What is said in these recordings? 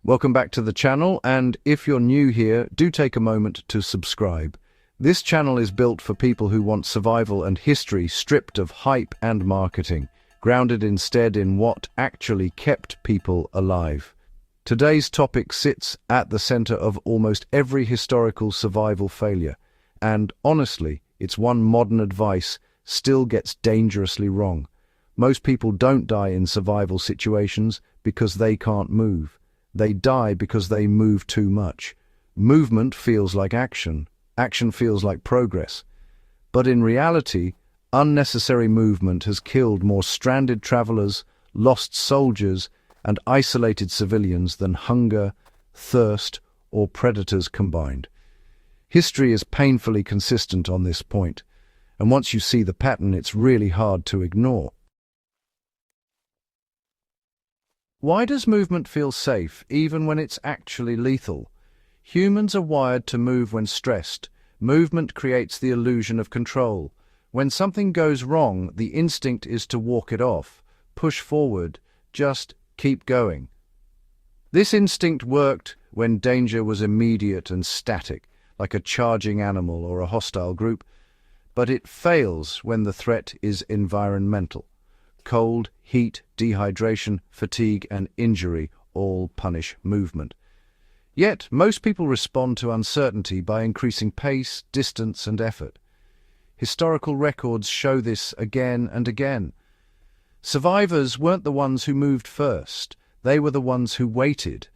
Welcome back to the channel, and if you're new here, do take a moment to subscribe. This channel is built for people who want survival and history stripped of hype and marketing, grounded instead in what actually kept people alive. Today's topic sits at the center of almost every historical survival failure, and honestly, it's one modern advice still gets dangerously wrong. Most people don't die in survival situations because they can't move. They die because they move too much. Movement feels like action. Action feels like progress. But in reality, unnecessary movement has killed more stranded travelers, lost soldiers, and isolated civilians than hunger, thirst, or predators combined. History is painfully consistent on this point, and once you see the pattern, it's really hard to ignore. Why does movement feel safe, even when it's actually lethal? Humans are wired to move when stressed. Movement creates the illusion of control. When something goes wrong, the instinct is to walk it off, push forward, just keep going. This instinct worked when danger was immediate and static, like a charging animal or a hostile group, but it fails when the threat is environmental. Cold, heat, dehydration, fatigue, and injury all punish movement. Yet, most people respond to uncertainty by increasing pace, distance, and effort. Historical records show this again and again. Survivors weren't the ones who moved first. They were the ones who waited.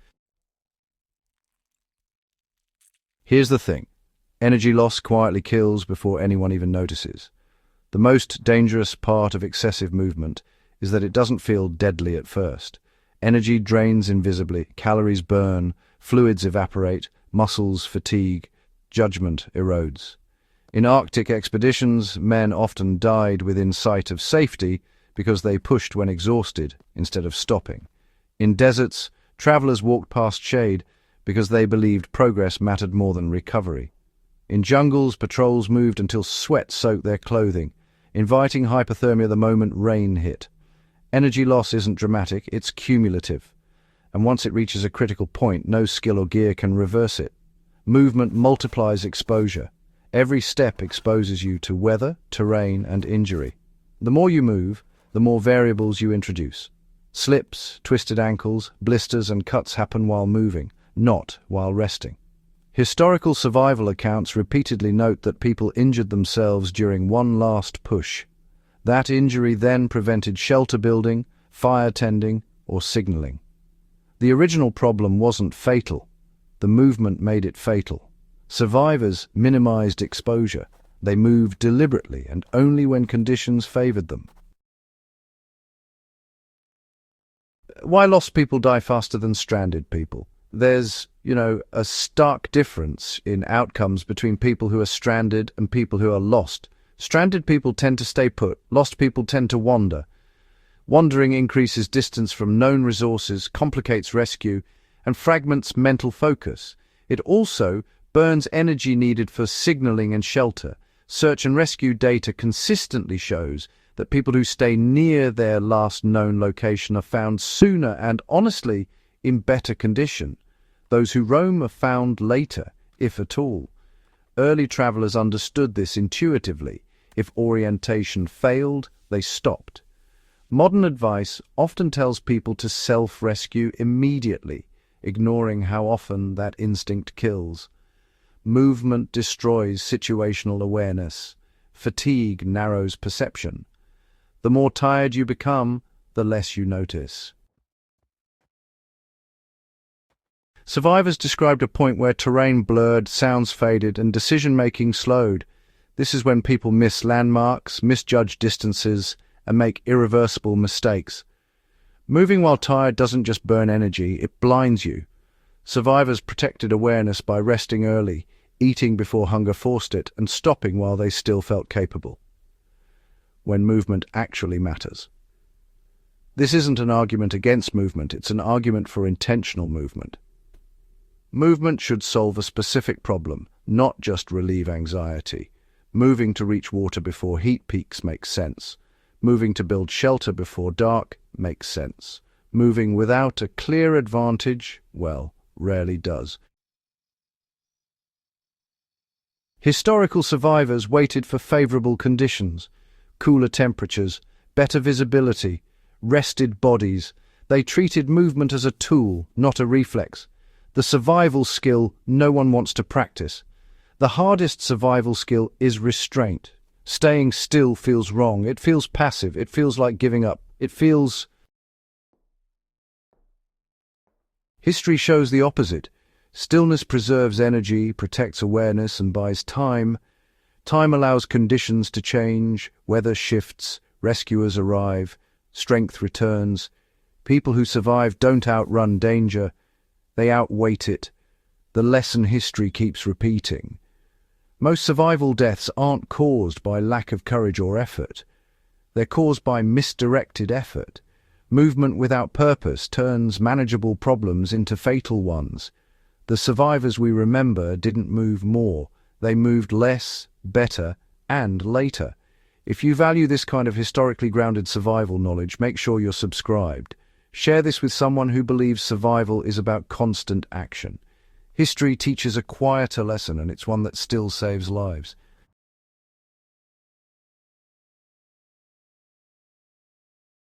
Here's the thing. Energy loss quietly kills before anyone even notices. The most dangerous part of excessive movement is that it doesn't feel deadly at first. Energy drains invisibly, calories burn, fluids evaporate, muscles fatigue, judgment erodes. In Arctic expeditions, men often died within sight of safety because they pushed when exhausted instead of stopping. In deserts, travelers walked past shade because they believed progress mattered more than recovery. In jungles, patrols moved until sweat soaked their clothing, inviting hypothermia the moment rain hit. Energy loss isn't dramatic, it's cumulative. And once it reaches a critical point, no skill or gear can reverse it. Movement multiplies exposure. Every step exposes you to weather, terrain, and injury. The more you move, the more variables you introduce. Slips, twisted ankles, blisters, and cuts happen while moving, not while resting. Historical survival accounts repeatedly note that people injured themselves during one last push. That injury then prevented shelter building, fire tending, or signaling. The original problem wasn't fatal. The movement made it fatal. Survivors minimized exposure. They moved deliberately and only when conditions favored them. Why lost people die faster than stranded people? There's, a stark difference in outcomes between people who are stranded and people who are lost. Stranded people tend to stay put. Lost people tend to wander. Wandering increases distance from known resources, complicates rescue, and fragments mental focus. It also burns energy needed for signaling and shelter. Search and rescue data consistently shows that people who stay near their last known location are found sooner and, honestly, in better condition. Those who roam are found later, if at all. Early travelers understood this intuitively. If orientation failed, they stopped. Modern advice often tells people to self-rescue immediately, ignoring how often that instinct kills. Movement destroys situational awareness. Fatigue narrows perception. The more tired you become, the less you notice. Survivors described a point where terrain blurred, sounds faded, and decision-making slowed. This is when people miss landmarks, misjudge distances, and make irreversible mistakes. Moving while tired doesn't just burn energy, it blinds you. Survivors protected awareness by resting early, eating before hunger forced it, and stopping while they still felt capable. When movement actually matters. This isn't an argument against movement, it's an argument for intentional movement. Movement should solve a specific problem, not just relieve anxiety. Moving to reach water before heat peaks makes sense. Moving to build shelter before dark makes sense. Moving without a clear advantage, well, rarely does. Historical survivors waited for favorable conditions, cooler temperatures, better visibility, rested bodies. They treated movement as a tool, not a reflex. The survival skill no one wants to practice. The hardest survival skill is restraint. Staying still feels wrong. It feels passive. It feels like giving up. History shows the opposite. Stillness preserves energy, protects awareness, and buys time. Time allows conditions to change, weather shifts, rescuers arrive, strength returns. People who survive don't outrun danger, they outweight it. The lesson history keeps repeating. Most survival deaths aren't caused by lack of courage or effort. They're caused by misdirected effort. Movement without purpose turns manageable problems into fatal ones. The survivors we remember didn't move more. They moved less, better, and later. If you value this kind of historically grounded survival knowledge, make sure you're subscribed. Share this with someone who believes survival is about constant action. History teaches a quieter lesson, and it's one that still saves lives.